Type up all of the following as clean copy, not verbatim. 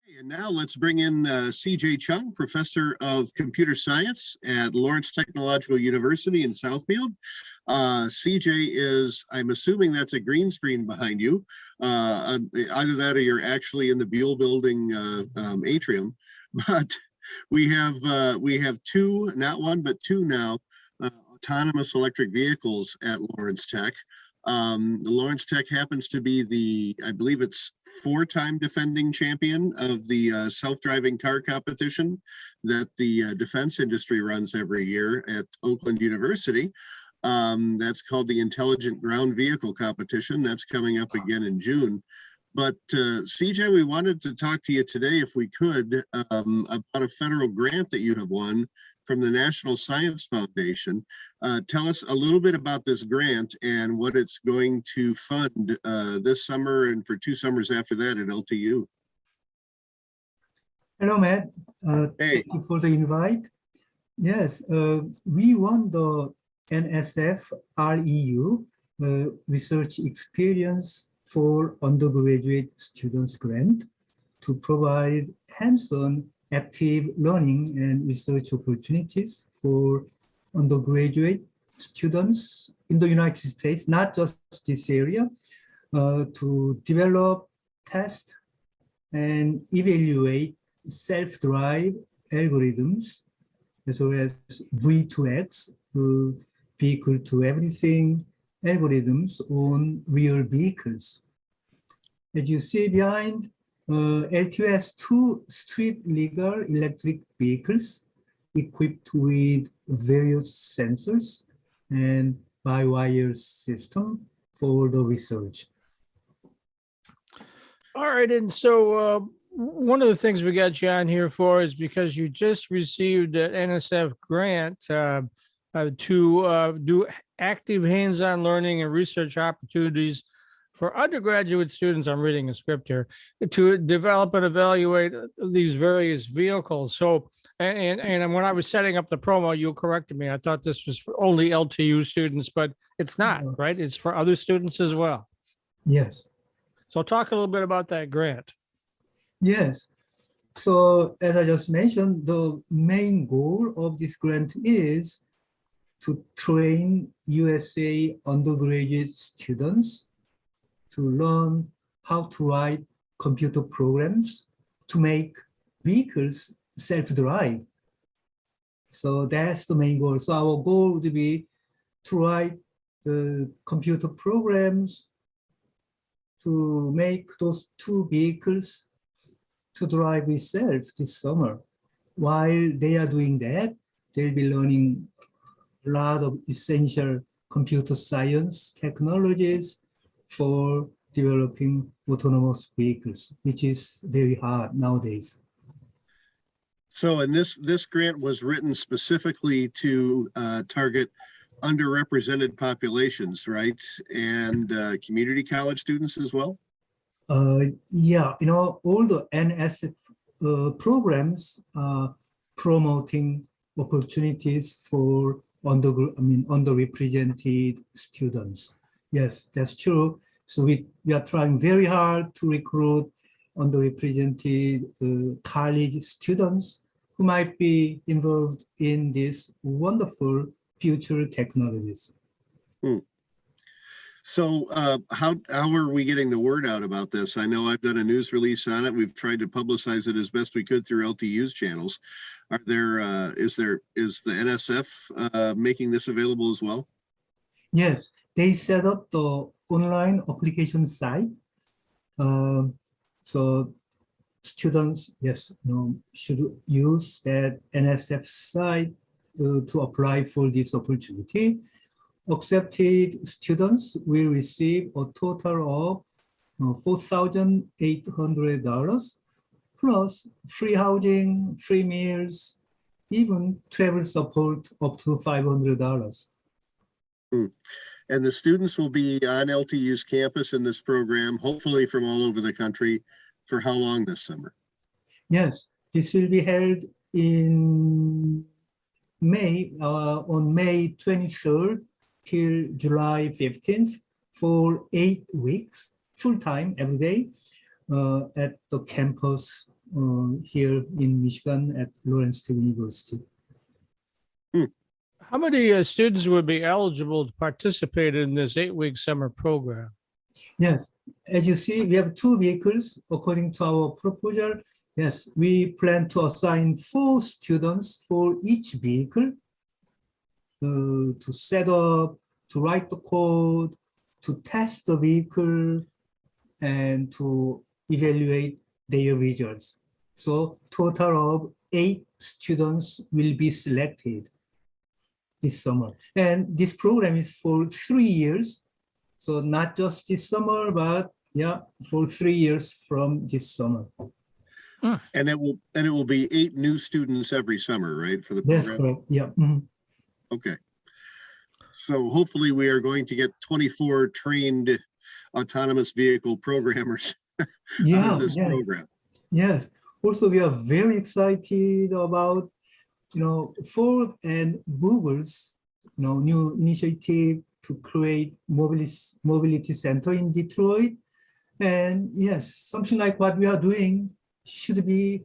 And now let's bring in C.J. Chung, Professor of Computer Science at Lawrence Technological University in Southfield. C.J. is, I'm assuming that's a green screen behind you. Either that or you're actually in the Buell Building atrium. But we have two, not one, but two now, autonomous electric vehicles at Lawrence Tech. The Lawrence Tech happens to be the, I believe it's 4-time defending champion of the self-driving car competition that the defense industry runs every year at Oakland University. That's called the Intelligent Ground Vehicle Competition. That's coming up again in June. But CJ, we wanted to talk to you today, if we could, about a federal grant that you have won from the National Science Foundation. Tell us a little bit about this grant and what it's going to fund this summer and for 2 summers after that at LTU. Hello, Matt. Hey. Thank you for the invite. Yes, we won the NSF REU Research Experience for Undergraduate Students Grant to provide hands-on active learning and research opportunities for undergraduate students in the United States, not just this area, to develop, test, and evaluate self-drive algorithms, as well as V2X, vehicle to everything algorithms on real vehicles. As you see behind, LTU has 2 street legal electric vehicles equipped with various sensors and by-wire system for the research. All right, and so one of the things we got you on here for is because you just received an NSF grant to do active hands-on learning and research opportunities for undergraduate students. I'm reading a script here, to develop and evaluate these various vehicles. So, and when I was setting up the promo, you corrected me. I thought this was for only LTU students, but it's not, right? It's for other students as well. Yes. So talk a little bit about that grant. Yes. So as I just mentioned, the main goal of this grant is to train USA undergraduate students to learn how to write computer programs to make vehicles self-drive. So that's the main goal. So our goal would be to write computer programs to make those 2 vehicles to drive itself this summer. While they are doing that, they'll be learning a lot of essential computer science technologies for developing autonomous vehicles, which is very hard nowadays. So, and this grant was written specifically to target underrepresented populations, right? And community college students as well? Yeah, you know, all the NSF programs are promoting opportunities for underrepresented students. Yes, that's true. So we are trying very hard to recruit underrepresented college students who might be involved in these wonderful future technologies. So how are we getting the word out about this? I know I've done a news release on it. We've tried to publicize it as best we could through LTU's channels. Are there is the NSF making this available as well? Yes, they set up the online application site. So students, yes, should use that NSF site to apply for this opportunity. Accepted students will receive a total of $4,800 plus free housing, free meals, even travel support up to $500. And the students will be on LTU's campus in this program, hopefully from all over the country, for how long this summer? Yes, this will be held in May, on May 23rd till July 15th for 8 weeks, full-time every day at the campus here in Michigan at Lawrence State University. How many students would be eligible to participate in this 8-week summer program? Yes, as you see, we have 2 vehicles according to our proposal. Yes, we plan to assign 4 students for each vehicle to set up, to write the code, to test the vehicle, and to evaluate their results. So total of 8 students will be selected this summer. And this program is for 3 years. So not just this summer, but yeah, for 3 years from this summer. And it will be 8 new students every summer, right, for the That's program? correct. Yeah. Mhm. Okay. So hopefully we are going to get 24 trained autonomous vehicle programmers out Yeah. of this Yes. program. Yes. Also, we are very excited about, Ford and Google's, new initiative to create mobility center in Detroit. And yes, something like what we are doing should be,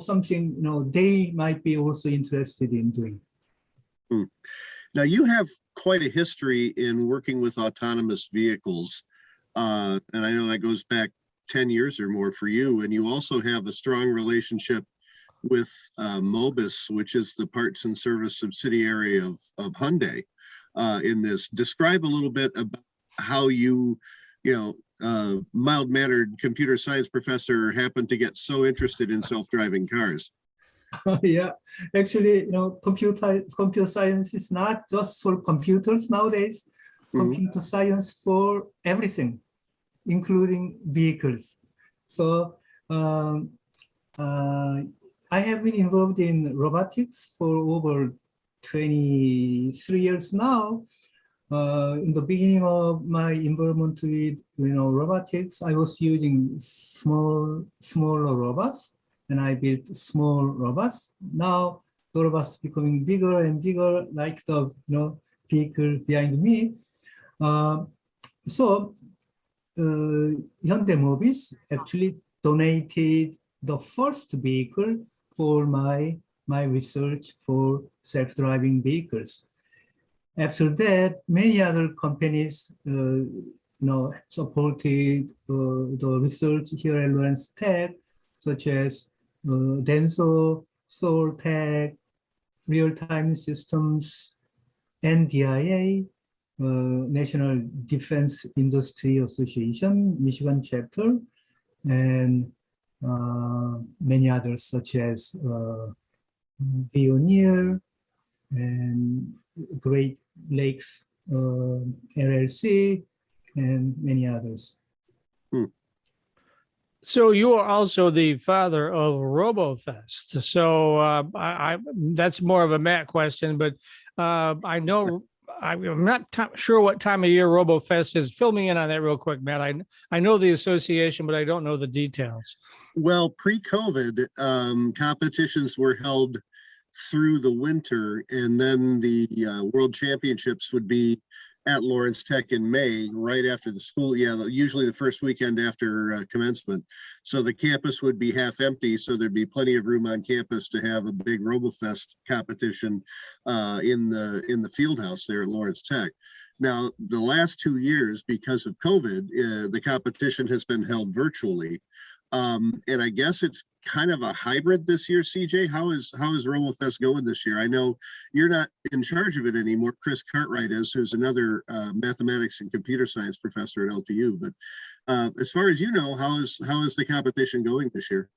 something, they might be also interested in doing. Now you have quite a history in working with autonomous vehicles. And I know that goes back 10 years or more for you. And you also have a strong relationship with Mobis, which is the parts and service subsidiary of Hyundai in this. Describe a little bit about how you mild-mannered computer science professor happened to get so interested in self-driving cars. Yeah, actually, computer science is not just for computers nowadays. Computer science for everything, including vehicles. So I have been involved in robotics for over 23 years now. In the beginning of my involvement with robotics, I was using smaller robots, and I built small robots. Now the robots becoming bigger and bigger, like the vehicle behind me. So Hyundai Mobis actually donated the first vehicle for my research for self-driving vehicles. After that, many other companies supported the research here at Lawrence Tech, such as Denso, Soltech, Real-Time Systems, NDIA, National Defense Industry Association, Michigan chapter, and many others such as Veoneer and Great Lakes LLC, and many others. So you are also the father of Robofest. So I that's more of a Matt question, but I know I'm not sure what time of year Robofest is. Fill me in on that real quick, Matt. I know the association, but I don't know the details. Well, pre-COVID, competitions were held through the winter, and then the World Championships would be at Lawrence Tech in May, right after the school. Yeah, usually the first weekend after commencement. So the campus would be half empty, so there'd be plenty of room on campus to have a big Robofest competition in the field house there at Lawrence Tech. Now, the last 2 years, because of COVID, the competition has been held virtually. And I guess it's kind of a hybrid this year, CJ. How is Robofest going this year? I know you're not in charge of it anymore. Chris Cartwright is, who's another mathematics and computer science professor at LTU. But as far as you know, how is the competition going this year?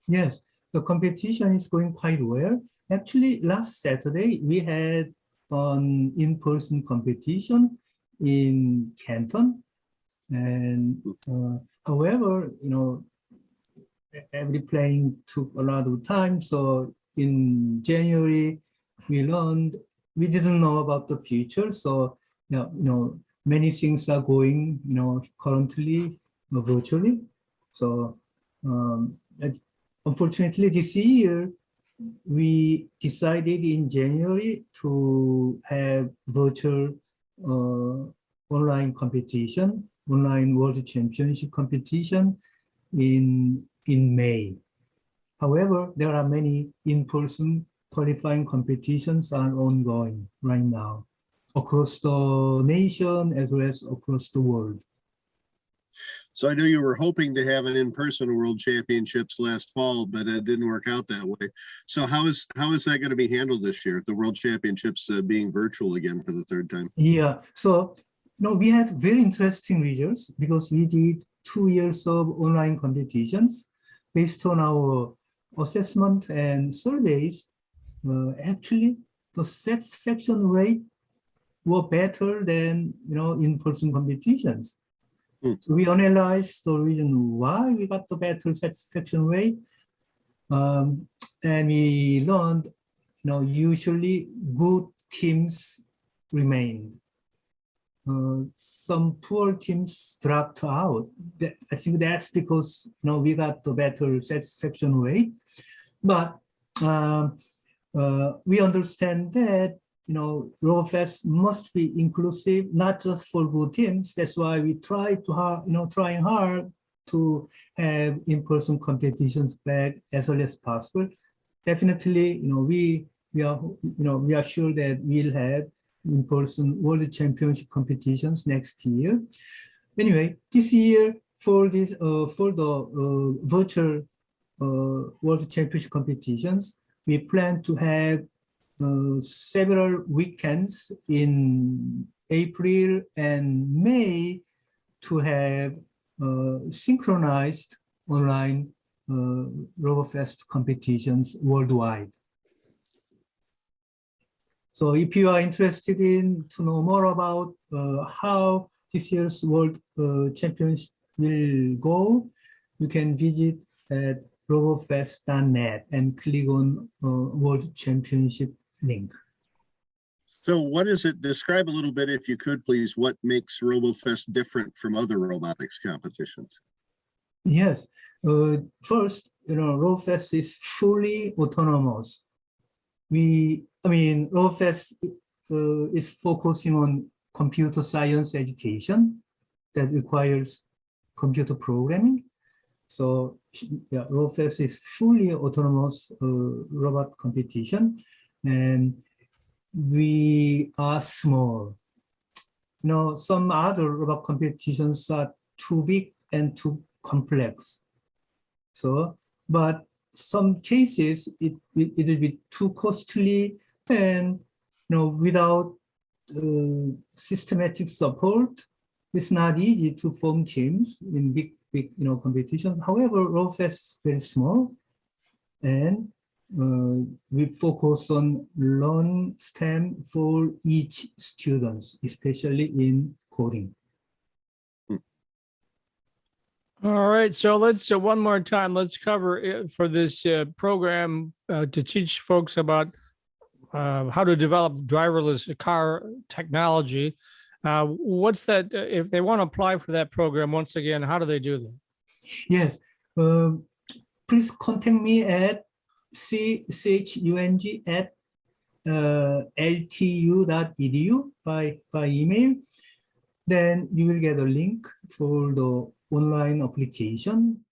Yes, the competition is going quite well. Actually, last Saturday, we had an in-person competition in Canton. And however, every planning took a lot of time. So in January, we didn't know about the future. So, many things are going, currently virtually. So unfortunately, this year, we decided in January to have virtual online competition, online World Championship competition in May. However, there are many in-person qualifying competitions are ongoing right now across the nation as well as across the world. So I know you were hoping to have an in-person World Championships last fall, but it didn't work out that way. So how is that going to be handled this year? The World Championships being virtual again for the third time? Yeah, so we had very interesting results because we did 2 years of online competitions based on our assessment and surveys. Actually, the satisfaction rate were better than in-person competitions. So we analyzed the reason why we got the better satisfaction rate, and we learned, usually good teams remained. Some poor teams dropped out. I think that's because we got the better satisfaction rate, but we understand that Robofest must be inclusive, not just for good teams. That's why we trying hard to have in-person competitions back as early as possible. Definitely, we are sure that we'll have in-person World Championship competitions next year. Anyway, this year for the virtual World Championship competitions, we plan to have several weekends in April and May to have synchronized online Robofest competitions worldwide. So if you are interested to know more about how this year's World Championship will go, you can visit at robofest.net and click on World Championship link. So what is it? Describe a little bit, if you could, please, what makes Robofest different from other robotics competitions? Yes. First, Robofest is fully autonomous. Robofest is focusing on computer science education that requires computer programming. So yeah, Robofest is fully autonomous robot competition, and we are small. Some other robot competitions are too big and too complex. So, but some cases it will be too costly, and without systematic support, it's not easy to form teams in big competitions. However, Robofest is very small, and we focus on learning STEM for each student, especially in coding. All right, so let's one more time. Let's cover it for this program to teach folks about how to develop driverless car technology. What's that? If they want to apply for that program, once again, how do they do that? Yes, please contact me at chung@ltu.edu by email. Then you will get a link for the online application.